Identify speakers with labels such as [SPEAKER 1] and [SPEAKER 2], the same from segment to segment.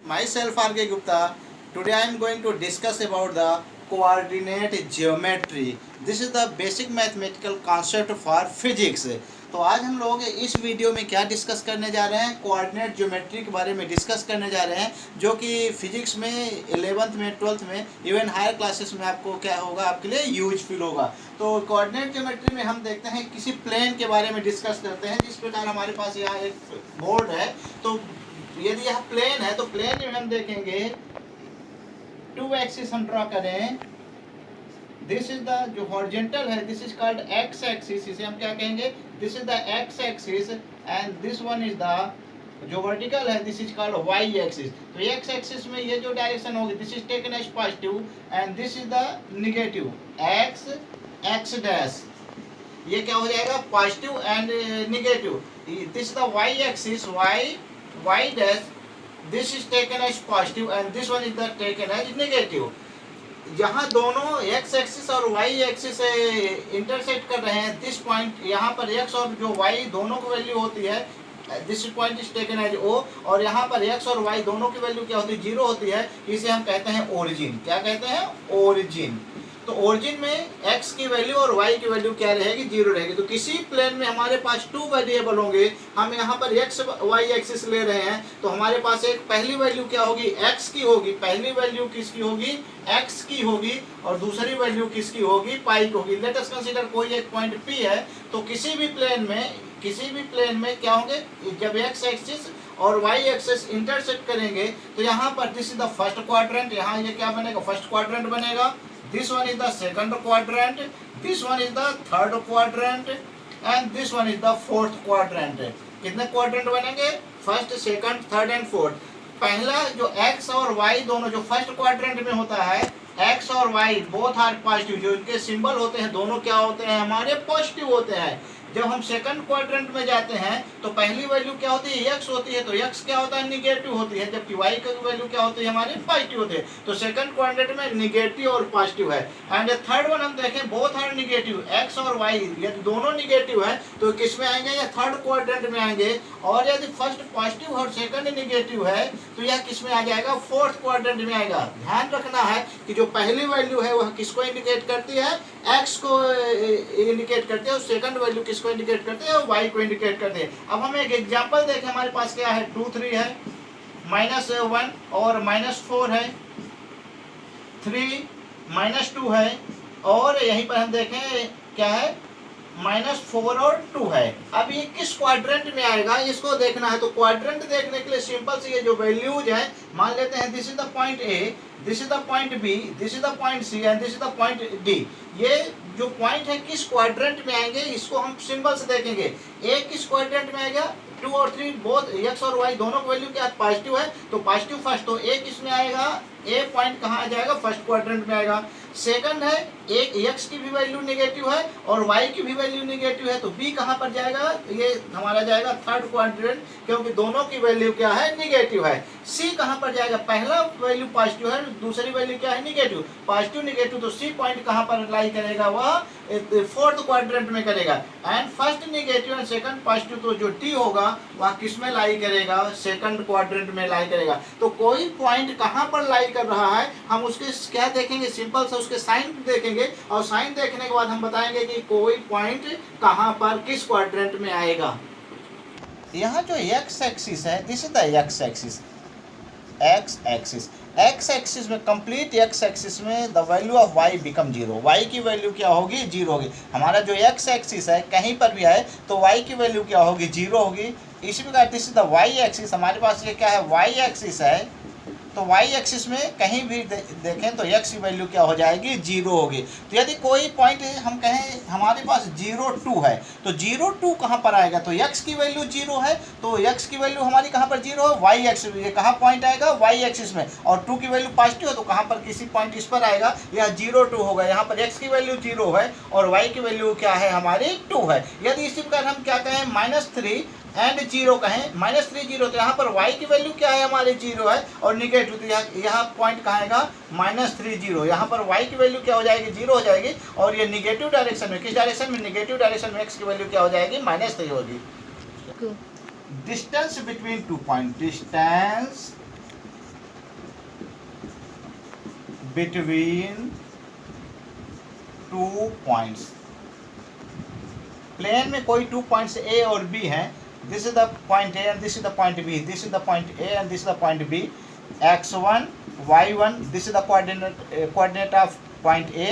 [SPEAKER 1] myself RK Gupta. Today I am going to discuss about the coordinate geometry. This is the basic mathematical concept for physics. तो आज हम लोग इस video में क्या discuss करने जा रहे हैं, कोऑर्डिनेट ज्योमेट्री के बारे में डिस्कस करने जा रहे हैं, जो कि फिजिक्स में 11th में 12th में इवन हायर क्लासेस में आपको क्या होगा, आपके लिए यूजफुल होगा। तो कोऑर्डिनेट ज्योमेट्री में हम देखते हैं किसी प्लेन के बारे में डिस्कस करते हैं। जिस प्रकार हमारे पास यहाँ एक बोर्ड है, तो यदि यह प्लेन है तो प्लेन में हम देखेंगे 2 एक्सिस हम ड्रॉ करें। दिस इज द जो हॉरिजॉन्टल है, this is called X axis, इसे हम क्या कहेंगे, this is the X axis and this one is the जो वर्टिकल है, this is called Y axis. तो एक्स एक्सिस में ये जो डायरेक्शन होगी, this is taken as positive and this is the negative X X dash, ये क्या हो जाएगा, positive and negative. This the Y axis Y dash, this is taken as positive and this one is the taken as negative. जहाँ दोनों X axis और Y axis intersect कर रहे हैं, दिस पॉइंट यहाँ पर एक्स और जो वाई दोनों की वैल्यू होती है, this point is taken as O, और यहाँ पर एक्स और वाई दोनों की वैल्यू क्या होती है, 0 होती है। इसे हम कहते हैं ओरिजिन। क्या कहते हैं, ओरिजिन। तो ओरिजिन में एक्स की वैल्यू और वाई की वैल्यू क्या रहेगी, 0 रहेगी। तो किसी प्लेन में हमारे पास 2 वेरिएबल होंगे, हम यहाँ पर एक्स वाई एक्सिस ले रहे हैं, तो हमारे पास एक पहली वैल्यू क्या होगी, एक्स की होगी। पहली वैल्यू किसकी होगी, एक्स की होगी, और दूसरी वैल्यू किसकी होगी, पाई की होगी। लेट अस कंसीडर कोई एक पॉइंट पी है, तो किसी भी प्लेन में क्या होंगे, जब एक्स एक्सिस और वाई एक्सिस इंटरसेक्ट करेंगे, तो यहाँ पर this is the first quadrant, यहाँ ये क्या बनेगा, फर्स्ट क्वाड्रेंट बनेगा। This one is the second quadrant, this one is the third quadrant and this one is the fourth quadrant. कितने क्वाड्रेंट बनेंगे, first, second, third and fourth. पहला जो x और y दोनों जो फर्स्ट क्वाड्रेंट में होता है, x और y बोथ आर पॉजिटिव, जो इनके सिंबल होते हैं दोनों क्या होते हैं, हमारे पॉजिटिव होते हैं। जब हम सेकंड क्वाड्रेंट में जाते हैं तो पहली वैल्यू क्या होती है, x होती है, तो x क्या होता है, निगेटिव होती है, जबकि y की वैल्यू क्या होती है, हमारे पॉजिटिव होती है। तो सेकंड क्वाड्रेंट में निगेटिव और पॉजिटिव है। एंड थर्ड वन हम देखें, बोथ आर निगेटिव, x और y यदि दोनों निगेटिव है तो किस में आएंगे, या थर्ड क्वाड्रेंट में आएंगे। और यदि फर्स्ट पॉजिटिव और सेकंड निगेटिव है तो यह किस में आ जाएगा, फोर्थ क्वाड्रेंट में आएगा। ध्यान रखना है कि जो पहली वैल्यू है वह किसको इंडिकेट करती है, x को इंडिकेट करती है, और सेकंड वैल्यू किसको इंडिकेट करते हैं, y को इंडिकेट करते हैं। अब हम एक एग्जांपल देखें, हमारे पास क्या है, 2 3 है, -1 और -4 है, 3 -2 है, और यहीं पर हम देखें क्या है, -4 और 2 है। अब ये किस क्वाड्रेंट में आएगा, इसको देखना है। तो क्वाड्रेंट देखने के लिए सिंपल से ये जो वैल्यूज है, मान लेते हैं this is the point A, this is the point B, this is the point C and this is the point D. ये जो पॉइंट है किस क्वाड्रेंट में आएंगे, इसको हम सिंबल से देखेंगे। ए किस क्वाड्रेंट में आएगा, 2 और 3 बोथ एक्स और वाई दोनों की वैल्यू क्या पॉजिटिव है, तो पॉजिटिव फर्स्ट, तो ए किस में आएगा, ए पॉइंट कहाँ आ जाएगा, फर्स्ट क्वाड्रेंट में आएगा। सेकंड है, एक एक्स की भी वैल्यू नेगेटिव है और वाई की भी वैल्यू नेगेटिव है, तो बी कहाँ पर जाएगा, ये हमारा जाएगा थर्ड क्वाड्रेंट, क्योंकि दोनों की वैल्यू क्या है, नेगेटिव है। सी कहाँ पर जाएगा, पहला वैल्यू पॉजिटिव है, दूसरी वैल्यू क्या है, नेगेटिव, पॉजिटिव नेगेटिव, तो सी पॉइंट कहाँ पर लाई करेगा, वह फोर्थ क्वाड्रेंट में करेगा। And first negative and second positive, तो जो डी होगा वह किस में लाई करेगा, सेकंड क्वाड्रेंट में लाई करेगा। तो कोई पॉइंट कहाँ पर लाई कर रहा है, हम उसके क्या देखेंगे, सिंपल से उसके साइन देखेंगे, और साइन देखने के बाद हम बताएंगे कि कोई पॉइंट कहाँ पर किस क्वाड्रेंट में आएगा। यहाँ जो एक्स एक्सिस है, this is the X axis, X axis में कंप्लीट एक्स एक्सिस में the value of Y become 0, Y की वैल्यू क्या होगी, 0 होगी। हमारा जो एक्स एक्सिस है कहीं पर भी है तो वाई की वैल्यू क्या होगी, 0 होगी। इसी प्रकार this is the Y axis, हमारे पास ये क्या है, वाई एक्सिस है, तो वाई एक्सिस में कहीं भी देखें तो एक्स की वैल्यू क्या हो जाएगी, 0 होगी। तो यदि कोई पॉइंट हम कहें हमारे पास 0 2 है, तो 0 2 कहाँ पर आएगा, तो एक्स की वैल्यू 0 है, तो एक्स की वैल्यू हमारी कहाँ पर 0 है, वाई एक्सिस, ये कहाँ पॉइंट आएगा, वाई एक्सिस में, और 2 की वैल्यू पॉजिटिव है, तो कहाँ पर किसी पॉइंट इस पर आएगा, यह 0 2 होगा। यहाँ पर एक्स की वैल्यू 0 है और वाई की वैल्यू क्या है, हमारी 2 है। यदि इसी प्रकार हम क्या कहें, -3 एंड 0 कहें, -3 0, तो यहाँ पर y की वैल्यू क्या है, हमारी 0 है, और निगेटिव, तो यहाँ पॉइंट कहाँ आएगा, -3 0, यहाँ पर y की वैल्यू क्या हो जाएगी, 0 हो जाएगी, और ये निगेटिव डायरेक्शन में, किस डायरेक्शन में, निगेटिव डायरेक्शन में x की वैल्यू क्या हो जाएगी, -3 होगी। Distance between 2 point, distance between two points. Plane में कोई 2 पॉइंट्स ए और बी हैं। This is the point A and this is the point B, this is the point A and this is the point B. x1 y1 this is the coordinate of point A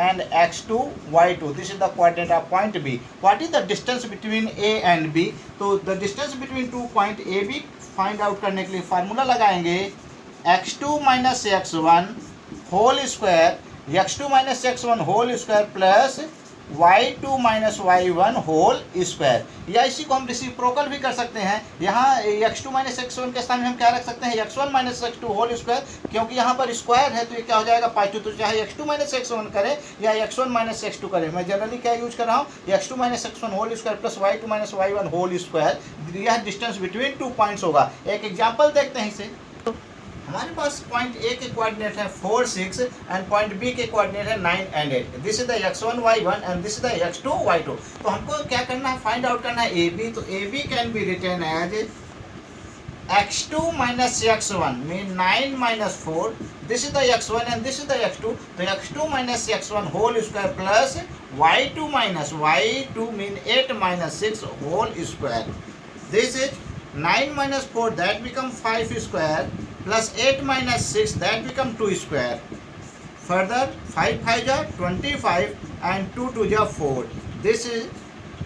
[SPEAKER 1] and x2 y2 this is the coordinate of point B. What is the distance between A and B? तो the distance between two point A B find out करने के लिए formula लगाएंगे x2 minus x1 whole square, x2 minus x1 whole square plus y2 minus y1 whole square, या इसी को हम reciprocal भी कर सकते हैं। यहाँ x2 माइनस x1 के स्थान में हम क्या रख सकते हैं, x1 minus x2 whole square, क्योंकि यहाँ पर स्क्वायर है तो ये क्या हो जाएगा पॉजिटिव। तो चाहे x2 माइनस x1 करें या x1 माइनस x2 करें, मैं जनरली क्या यूज कर रहा हूँ, x2 minus x1 whole square plus y2 minus y1 whole square, यह डिस्टेंस बिटवीन 2 पॉइंट्स होगा। एक एग्जाम्पल देखते हैं इसे। हमारे पास पॉइंट ए के कोऑर्डिनेट है 4 6 एंड पॉइंट बी के कोऑर्डिनेट है 9 and 8। This is the x1 y1 and this is the x2 y2। तो हमको क्या करना है, फाइंड आउट करना है ए बी। तो A B can be written as x2 minus x1 mean 9 minus 4, this is the x1 and this is the x2, तो x2 minus x1 whole square plus y2 minus y2 mean 8 minus 6 whole square. This is 9 minus 4 that become 5 square plus 8 minus 6 that become 2 square. Further 5 5 are 25 and 2 2 are 4. This is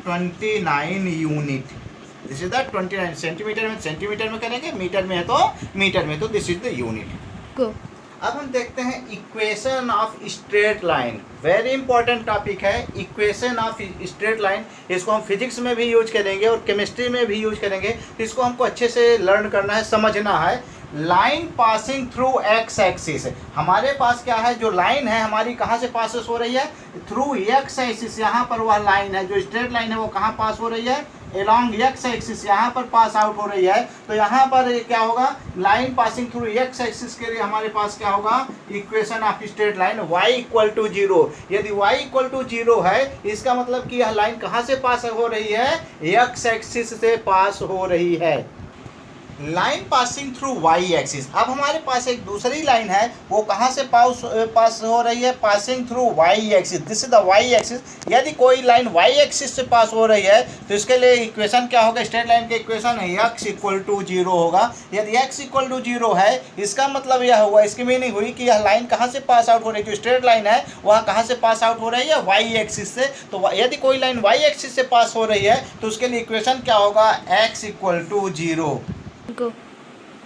[SPEAKER 1] 29 unit. This is the 29 centimetre में centimetre में करेंगे, metre में है तो metre में, तो this is the unit. अब हम देखते हैं equation of straight line. Very important topic है इक्वेशन ऑफ स्ट्रेट लाइन। इसको हम फिजिक्स में भी यूज करेंगे और केमिस्ट्री में भी यूज करेंगे, तो इसको हमको अच्छे से लर्न करना है, समझना है। Line passing through X axis, हमारे पास क्या है, जो लाइन है हमारी कहाँ से पास हो रही है, थ्रू एक्स एक्सिस। यहाँ पर वह लाइन है जो स्ट्रेट लाइन है वो कहाँ पास हो रही है, एलॉन्ग एक्स एक्सिस, यहाँ पर पास आउट हो रही है। तो यहाँ पर क्या होगा, line passing through X axis के लिए हमारे पास क्या होगा, equation of straight line y equal to 0। यदि y इक्वल टू 0 है, इसका मतलब कि यह लाइन कहाँ से पास हो रही है, एक्स एक्सिस से पास हो रही है। Line passing through Y axis. अब हमारे पास एक दूसरी लाइन है, वो कहाँ से पास हो रही है, passing through Y axis. This is the Y axis. यदि कोई लाइन वाई एक्सिस से पास हो रही है तो इसके लिए इक्वेशन क्या होगा, स्ट्रेट लाइन के इक्वेशन x इक्वल टू 0 होगा। यदि x इक्वल टू 0 है, इसका मतलब यह हुआ, इसकी मीनिंग हुई कि यह लाइन कहाँ से पास आउट हो रही है, जो स्ट्रेट लाइन है वह कहाँ से पास आउट हो रही है, वाई एक्सिस से। तो यदि कोई लाइन वाई एक्सिस से पास हो रही है तो उसके लिए इक्वेशन क्या होगा, x equal to 0।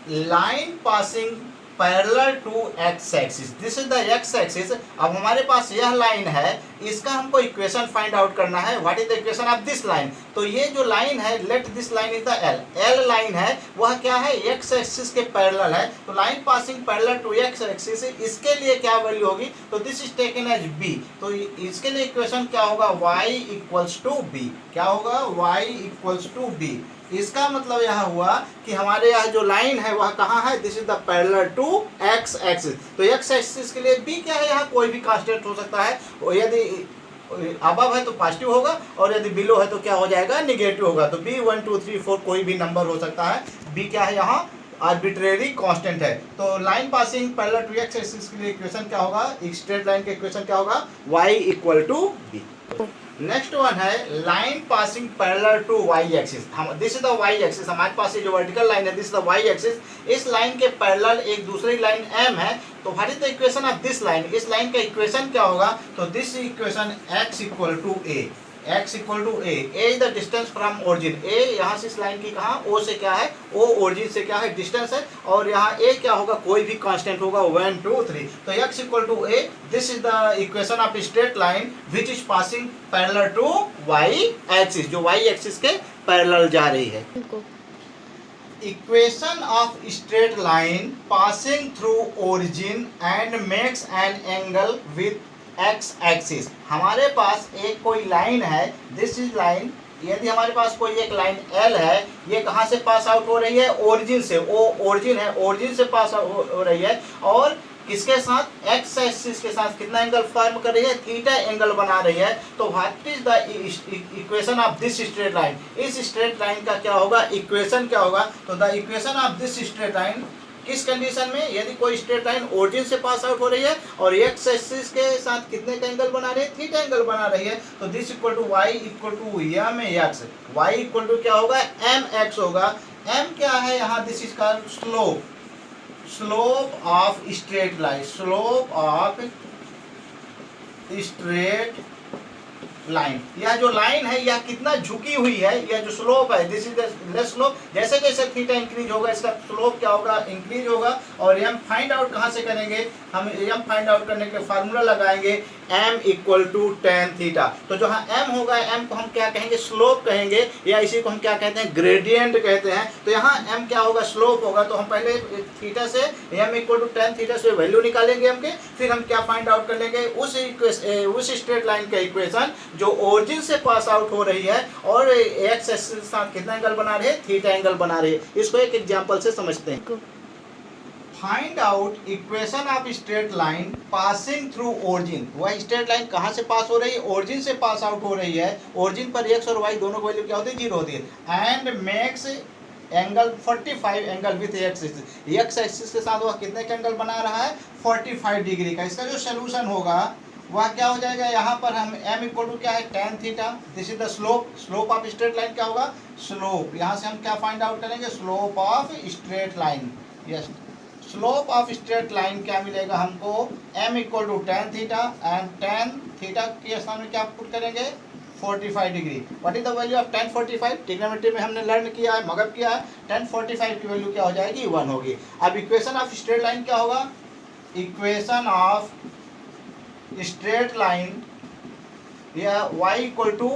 [SPEAKER 1] Line passing parallel to X axis, this is the X axis. अब हमारे पास यह लाइन है, इसका हमको इक्वेशन फाइंड आउट करना है। What is the equation of this line. तो ये जो लाइन है, let this line is the L line है, वह क्या है, एक्स एक्सिस के पैरेलल है। तो line passing parallel to X axis, इसके लिए क्या वैल्यू होगी, तो this is taken as B. तो इसके लिए इक्वेशन क्या होगा, वाई इक्वल्स टू बी। क्या होगा, वाई इक्वल्स टू बी। इसका मतलब यह हुआ कि हमारे यहाँ जो लाइन है वह कहाँ है, this is the parallel to X axis. तो एक्स एक्सिस के लिए बी क्या है, यहाँ कोई भी कांस्टेंट हो सकता है। यदि अबव है तो पॉजिटिव होगा और यदि बिलो है तो क्या हो जाएगा, निगेटिव होगा। तो बी 1 2 3 4 कोई भी नंबर हो सकता है। बी क्या है, यहाँ आर्बिट्रेरी कांस्टेंट है। तो line passing parallel to X axis के लिए इक्वेशन क्या होगा, स्ट्रेट लाइन के इक्वेशन क्या होगा, Y equal to B. Next one है line passing parallel to Y axis. This is the Y axis, हमारे पास ये जो वर्टिकल लाइन है this is the Y axis. इस लाइन के पैरेलल एक दूसरी लाइन एम है। तो what is the equation of this line, इस लाइन का इक्वेशन क्या होगा, तो this equation x equal to A, x equal to A is the distance from origin. A यहाँ से इस लाइन की कहाँ, ओ से क्या है, ओ ओरिजिन से क्या है, डिस्टेंस है। और यहाँ ए क्या होगा, कोई भी कांस्टेंट होगा, 1 2 3। तो x equal to A, this is the equation of straight line which is passing parallel to Y axis, जो वाई एक्सिस के पैरेलल जा रही है। Equation of straight line passing through origin and makes an angle with X axis. हमारे पास एक कोई line है, दिस इज लाइन। यदि हमारे पास कोई एक लाइन एल है, ये कहाँ से पास आउट हो रही है, ओरिजिन से। ओ ओरिजिन है, ओरिजिन से पास हो रही है और किसके साथ, एक्स एक्सिस के साथ कितना एंगल फॉर्म कर रही है, थीटा एंगल बना रही है। तो what is the equation of this straight line, इस स्ट्रेट लाइन का क्या होगा, इक्वेशन क्या होगा। तो the equation of this straight line किस कंडीशन में? यदि कोई स्ट्रेट लाइन ओरिजिन से पास आउट हो रही है और एक्स एक्सिस के साथ कितने का एंगल बना रही है? थीटा एंगल बना रही है। तो this equal to y equal to M x. Y equal to क्या होगा? एम एक्स होगा। एम क्या है यहाँ? This is called slope, slope of straight line, slope of straight line. यह जो लाइन है यह कितना झुकी हुई है, यह जो स्लोप है this is the less slope. जैसे जैसे थीटा इंक्रीज होगा इसका स्लोप क्या होगा? इंक्रीज होगा। और एम फाइंड आउट कहाँ से करेंगे? हम एम फाइंड आउट करने के लिए फार्मूला लगाएंगे m equal to tan theta. तो जहाँ m होगा, m को हम क्या कहेंगे? स्लोप कहेंगे, या इसी को हम क्या कहते हैं? ग्रेडियंट कहते हैं। तो यहाँ m क्या होगा? स्लोप होगा। तो हम पहले थीटा से m equal to tan theta से वैल्यू निकालेंगे m के, फिर हम क्या फाइंड आउट कर लेंगे? उस स्ट्रेट लाइन का इक्वेशन जो ओरिजिन से पास आउट हो रही है और एक्स एक्सिस के साथ कितना एंगल बना रही है? थीटा एंगल बना रही है। इसको एक एग्जांपल से समझते हैं। Find out equation of straight line passing through origin. वह स्ट्रेट लाइन कहाँ से पास हो रही है? ओरिजिन से पास आउट हो रही है। ओरिजिन पर एक्स और वाई दोनों की वैल्यू क्या होती है? 0 होती है। And makes angle 45 angle with X axis. X axis के साथ वह कितने का एंगल बना रहा है? 45 डिग्री का। इसका जो सोल्यूशन होगा वह क्या हो जाएगा? यहाँ पर हम m इक्वल टू क्या है? Tan theta. This is the slope, slope of straight line क्या होगा? स्लोप। यहाँ से हम क्या फाइंड आउट करेंगे? Slope of straight line. Yes, slope of straight line क्या मिलेगा हमको? m equal to tan theta and tan theta के स्थान में क्या पुट करेंगे? 45 degree. What is the value of tan 45? Trigonometry में हमने लर्न किया है, मगर किया है। टेन 45 की वैल्यू क्या हो जाएगी? 1 होगी। अब इक्वेशन ऑफ स्ट्रेट लाइन क्या होगा? इक्वेशन ऑफ स्ट्रेट लाइन यह y equal to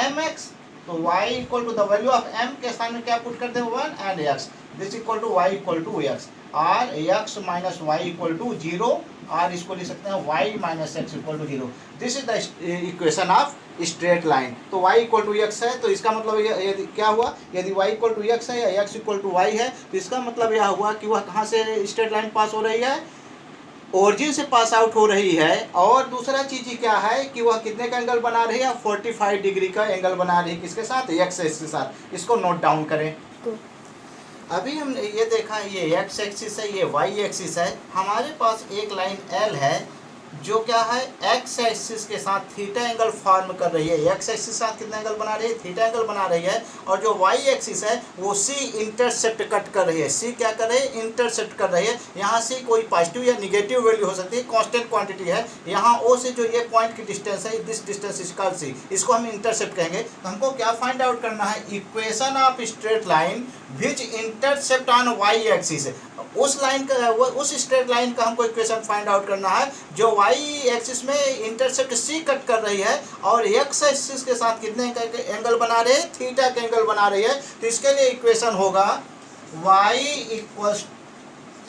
[SPEAKER 1] M x. तो y equal to the value of m के स्थान में क्या पुट करते हैं? 1 and x। This equal to y equal to x। Or x minus y equal to 0। Or इसको लिख सकते हैं y minus x equal to 0। This is the equation of straight line. तो y इक्वल टू एक्स है, तो इसका मतलब यदि क्या हुआ? यदि y इक्वल टू एक्स है या x इक्वल टू वाई है, तो इसका मतलब यह हुआ कि वह कहाँ से स्ट्रेट लाइन पास हो रही है? ओरिजिन से पास आउट हो रही है। और दूसरा चीज क्या है कि वह कितने का एंगल बना रही है? 45 डिग्री का एंगल बना रही है। किसके साथ? एक्स एक्सिस के साथ। इसको नोट डाउन करें। अभी हमने ये देखा, ये एक्स एक्सिस है, ये वाई एक्सिस है। हमारे पास एक लाइन एल है जो क्या है? एक्स एक्सिस के साथ थीटा एंगल फॉर्म कर रही है। एक्स एक्सिस के साथ कितना एंगल बना रही है? थीटा एंगल बना रही है। और जो वाई एक्सिस है वो सी इंटरसेप्ट कट कर रही है। सी क्या कर रही है? इंटरसेप्ट कर रही है। यहाँ से कोई पॉजिटिव या निगेटिव वैल्यू हो सकती है, कांस्टेंट क्वांटिटी है। यहाँ ओ से जो ये पॉइंट की डिस्टेंस है, दिस डिस्टेंस इज कॉल्ड सी। इसको हम इंटरसेप्ट कहेंगे। तो हमको क्या फाइंड आउट करना है? Equation of straight line which intercept on Y axis. उस लाइन का, उस स्ट्रेट लाइन का हमको इक्वेशन फाइंड आउट करना है जो वाई एक्सिस में इंटरसेप्ट सी कट कर रही है और एक्स एक्सिस के साथ कितने का एंगल बना रही है? थीटा का एंगल बना रही है। तो इसके लिए इक्वेशन होगा y equals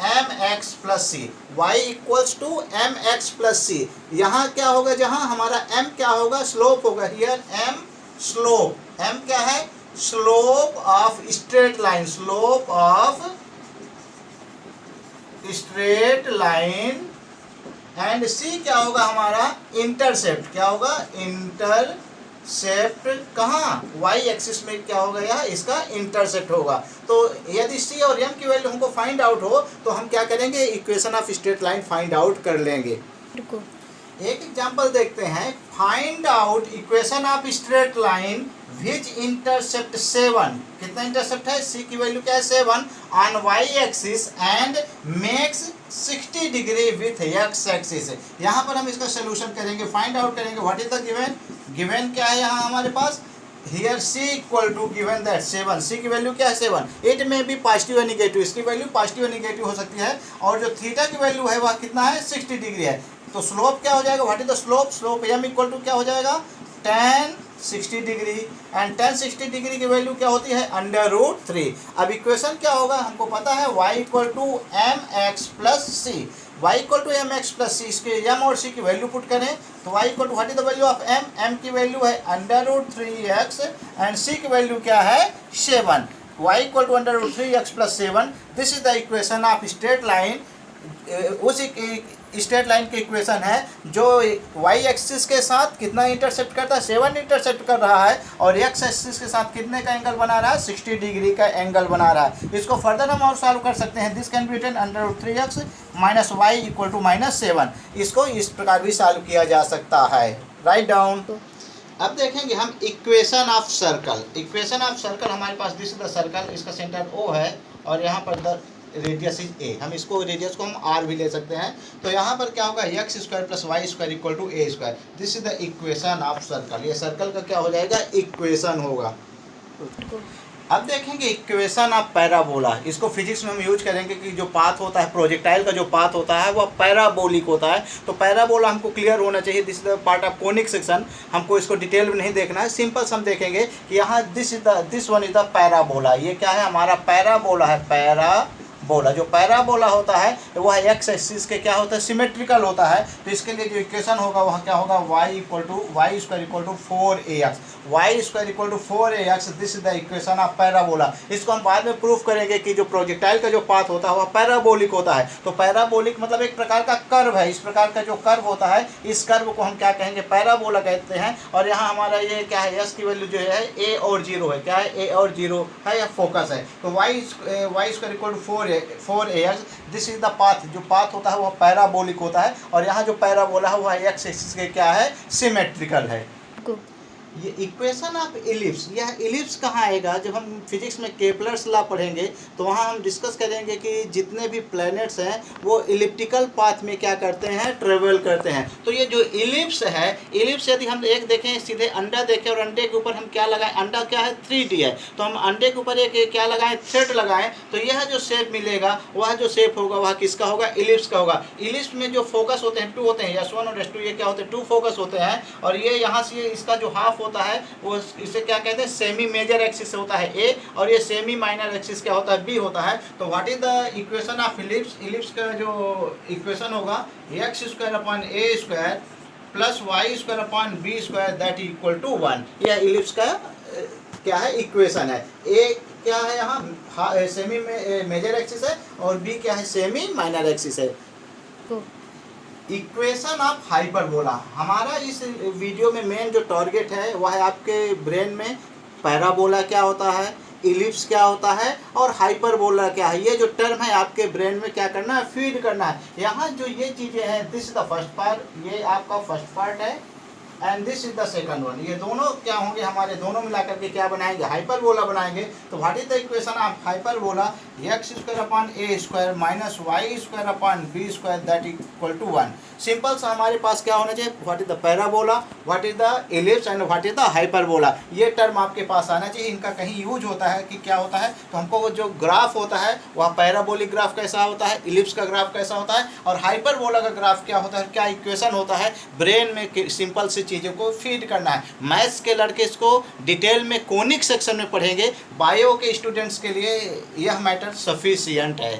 [SPEAKER 1] M X plus C. Y equals to M X plus C. यहाँ क्या होगा? जहाँ हमारा m क्या होगा? स्लोप होगा। Here m slope. m क्या है? Slope of straight line, slope of straight line. And C क्या होगा हमारा? इंटरसेप्ट। क्या होगा? इंटरसेप्ट। कहाँ? वाई एक्सिस में क्या होगा? यह इसका इंटरसेप्ट होगा। तो यदि सी और एम की वैल्यू हमको फाइंड आउट हो तो हम क्या करेंगे? Equation of straight line find out कर लेंगे। एक एग्जांपल देखते हैं। Find out equation of straight line which intercept 7। कितना इंटरसेप्ट है? सी की वैल्यू क्या है? 7 on Y axis and makes 60 degree with X axis. यहाँ पर हम इसका सोल्यूशन करेंगे, फाइंड आउट करेंगे। What is the given? Given क्या है यहाँ हमारे पास? Here C equal to given that 7। C की वैल्यू क्या है? 7। इट में भी पॉजिटिव या निगेटिव, इसकी वैल्यू पॉजिटिव या निगेटिव हो सकती है। और जो थीटा की वैल्यू है वह कितना है? 60 डिग्री है। तो स्लोप क्या हो जाएगा? What is the slope? Slope m equal to क्या हो जाएगा? tan 60 degree. And tan 60 degree की वैल्यू क्या होती है? √3। अब इक्वेशन क्या होगा? हमको पता है y equal to M X plus C. y equal to M X plus C. इसके m और c की वैल्यू पुट करें तो y equal to what is the value of m? m की वैल्यू है √3x एंड c की value क्या है? 7। y equal to √3x plus 7। This is the equation of straight line उस स्ट्रेट लाइन की equation है जो वाई एक्सिस के साथ कितना इंटरसेप्ट करता है, 7 इंटरसेप्ट कर रहा है, और एक्स एक्सिस के साथ कितने का एंगल बना रहा है, 60 डिग्री का एंगल बना रहा है। इसको फर्दर हम और सॉल्व कर सकते हैं। This can be written √3x minus y equal to -7। इसको इस प्रकार भी सॉल्व किया जा सकता है। Write down. अब देखेंगे हम equation of circle. Equation of circle हमारे पास दिस द सर्कल, इसका सेंटर O है और यहाँ पर द रेडियस इज A। हम इसको रेडियस को हम R भी ले सकते हैं। तो यहाँ पर क्या होगा, x² + y² equal to A²। This is the equation of circle. ये सर्कल का क्या हो जाएगा, इक्वेशन होगा। अब देखेंगे इक्वेशन ऑफ पैराबोला। इसको फिजिक्स में हम यूज करेंगे कि जो पाथ होता है, प्रोजेक्टाइल का जो पाथ होता है वह पैराबोलिक होता है। तो पैराबोला हमको क्लियर होना चाहिए। This is the part of conic section. हमको इसको डिटेल में नहीं देखना है, सिंपल हम देखेंगे कि यहाँ this one is the parabola. ये क्या है, हमारा पैराबोला है। पैराबोला, जो पैराबोला होता है वह एक्स एक्सिस के क्या होता है, सिमेट्रिकल होता है। तो इसके लिए जो इक्वेशन होगा वह क्या होगा, y² equal to 4ax। y² equal to 4ax। This is the equation of parabola. इसको हम बाद में प्रूफ करेंगे कि जो प्रोजेक्टाइल का जो पाथ होता है वह पैराबोलिक होता है। तो पैराबोलिक मतलब एक प्रकार का कर्व है। इस प्रकार का जो कर्व होता है, इस कर्व को हम क्या कहेंगे, पैराबोला कहते हैं। और यहाँ हमारा ये क्या है, s की वैल्यू जो है a और 0 है। क्या है, a और 0 है, या फोकस है। तो y² equal to 4ax। This is the path. जो पाथ होता है वह पैराबोलिक होता है, और यहाँ जो पैराबोला है वह एक्स एक्सिस के क्या है, सिमेट्रिकल है। ये इक्वेशन ऑफ इलिप्स, यह इलिप्स कहाँ आएगा, जब हम फिजिक्स में केपलर्स लॉ पढ़ेंगे तो वहाँ हम डिस्कस करेंगे कि जितने भी प्लैनेट्स हैं वो इलिप्टिकल पाथ में क्या करते हैं, ट्रेवल करते हैं। तो ये जो इलिप्स है, इलिप्स यदि हम एक देखें, सीधे अंडा देखें और अंडे के ऊपर हम क्या लगाएं, अंडा क्या है, 3D है, तो हम अंडे के ऊपर एक क्या लगाएं, थ्रेड लगाएं, तो यह जो शेप मिलेगा, वह जो शेप होगा वह किसका होगा, इलिप्स का होगा। इलिप्स में जो फोकस होते हैं 2 होते हैं, S1 और S2, ये क्या होते हैं, 2 फोकस होते हैं। और ये यहाँ से इसका जो हाफ होता है वो इसे क्या कहते हैं, सेमी मेजर एक्सिस होता है A, और ये सेमी माइनर एक्सिस क्या होता है, B होता है। तो what is the equation of ellipse, ellipse का जो इक्वेशन होगा x² upon a² plus y² upon b² that equal to 1। यह इलिप्स का क्या है, इक्वेशन है। A क्या है, यहाँ सेमी मेजर एक्सिस है, और B क्या है, सेमी माइनर एक्सिस है। इक्वेशन ऑफ हाइपरबोला, हमारा इस वीडियो में मेन जो टारगेट है वह है आपके ब्रेन में पैराबोला क्या होता है, इलिप्स क्या होता है, और हाइपरबोला क्या है। ये जो टर्म है आपके ब्रेन में क्या करना है, फीड करना है। यहाँ जो ये चीज़ें हैं, this is the first part, ये आपका फर्स्ट पार्ट है, and this is the second one. ये दोनों क्या होंगे, हमारे दोनों मिलाकर के क्या बनाएंगे, हाइपरबोला बनाएंगे। तो what is the equation of hyperbola, x² upon a² minus y² upon b² that equal to 1। Simple सा हमारे पास क्या होना चाहिए, what is the parabola, what is the ellipse and what is the hyperbola. ये term आपके पास आना चाहिए। इनका कहीं यूज होता है कि क्या होता है, तो हमको वो जो ग्राफ होता है वह पैराबोलिक ग्राफ कैसा होता है, इलिप्स का ग्राफ कैसा होता है, और हाइपरबोला का ग्राफ क्या होता है, क्या इक्वेशन होता है, ब्रेन में सिंपल से चीज़ों को फीड करना है। मैथ्स के लड़के इसको डिटेल में कोनिक सेक्शन में पढ़ेंगे। बायो के स्टूडेंट्स के लिए यह मैटर सफिशिएंट है।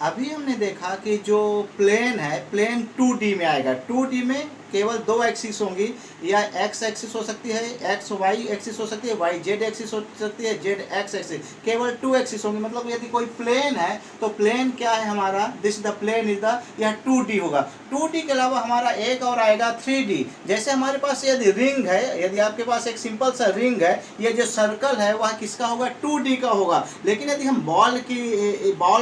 [SPEAKER 1] अभी हमने देखा कि जो प्लेन है, प्लेन 2D में आएगा। 2D में केवल 2 एक्सिस होंगी, या x एक्सिस हो सकती है, x y एक्सिस हो सकती है, y z एक्सिस हो सकती है, z x एक्सिस, केवल 2 एक्सिस होंगी। मतलब यदि कोई प्लेन है तो प्लेन क्या है हमारा, this the plane is the, यह 2D होगा। 2D के अलावा हमारा एक और आएगा 3D। जैसे हमारे पास यदि रिंग है, यदि आपके पास एक सिंपल सा रिंग है, ये जो सर्कल है वह किसका होगा, 2D का होगा। लेकिन यदि हम बॉल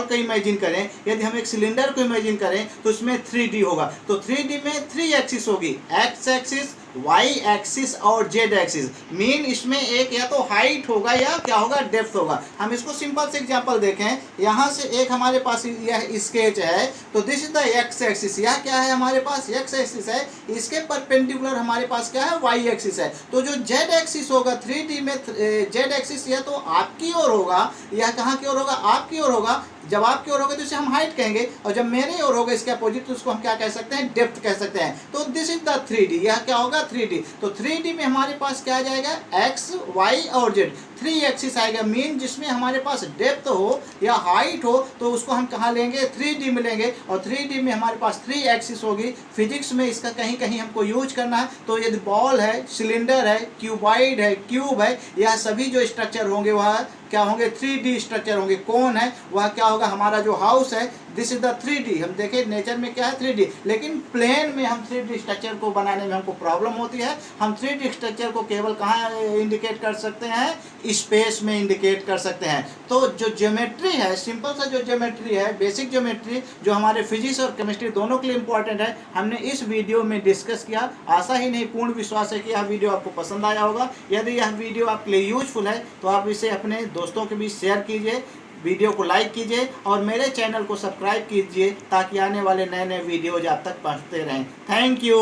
[SPEAKER 1] का इमेजिन करें, यदि हम एक सिलेंडर को इमेजिन करें तो उसमें 3D होगा। तो 3D में 3 एक्सिस होगी, एक्स एक्सिस, वाई एक्सिस और जेड एक्सिस। मीन इसमें एक या तो हाइट होगा या क्या होगा, डेप्थ होगा। हम इसको सिंपल से एग्जांपल देखें। यहाँ से एक हमारे पास यह स्केच है, तो this is the X axis. यह क्या है, हमारे पास एक्स एक्सिस है, इसके परपेंडिकुलर हमारे पास क्या है, वाई एक्सिस है। तो जो जेड एक्सिस होगा 3D में, जेड एक्सिस यह तो आपकी ओर होगा, यह कहाँ की ओर होगा, आपकी ओर होगा। जब आपकी ओर होगा तो इसे हम हाइट कहेंगे, और जब मेरे ओर होगा इसके अपोजिट तो उसको हम क्या कह सकते हैं, डेप्थ कह सकते हैं। तो दिस इज द 3D, यह क्या होगा, 3D। तो 3D में हमारे पास क्या आ जाएगा, x y और z। 3 एक्सिस आएगा। मीन जिसमें हमारे पास डेप्थ हो या हाइट हो तो उसको हम कहाँ लेंगे, 3D में लेंगे, और 3D में हमारे पास 3 एक्सिस होगी। फिजिक्स में इसका कहीं कहीं हमको यूज करना है। तो यदि बॉल है, सिलेंडर है, क्यूबॉइड है, क्यूब है, यह सभी जो स्ट्रक्चर होंगे वह क्या होंगे, 3D स्ट्रक्चर होंगे। कौन है वह क्या होगा, हमारा जो हाउस है, दिस इज द 3D। हम देखें नेचर में क्या है 3D, लेकिन प्लेन में हम 3D स्ट्रक्चर को बनाने में हमको प्रॉब्लम होती है। हम 3D स्ट्रक्चर को केवल कहाँ इंडिकेट कर सकते हैं, स्पेस में इंडिकेट कर सकते हैं। तो जो ज्योमेट्री है, सिंपल सा जो ज्योमेट्री है, बेसिक ज्योमेट्री, जो हमारे फिजिक्स और केमिस्ट्री दोनों के लिए इंपॉर्टेंट है, हमने इस वीडियो में डिस्कस किया। आशा ही नहीं पूर्ण विश्वास है कि यह वीडियो आपको पसंद आया होगा। यदि यह वीडियो आपके लिए यूजफुल है तो आप इसे अपने दोस्तों के बीच शेयर कीजिए, वीडियो को लाइक कीजिए और मेरे चैनल को सब्सक्राइब कीजिए ताकि आने वाले नए नए वीडियोज आप तक पहुंचते रहें। Thank you.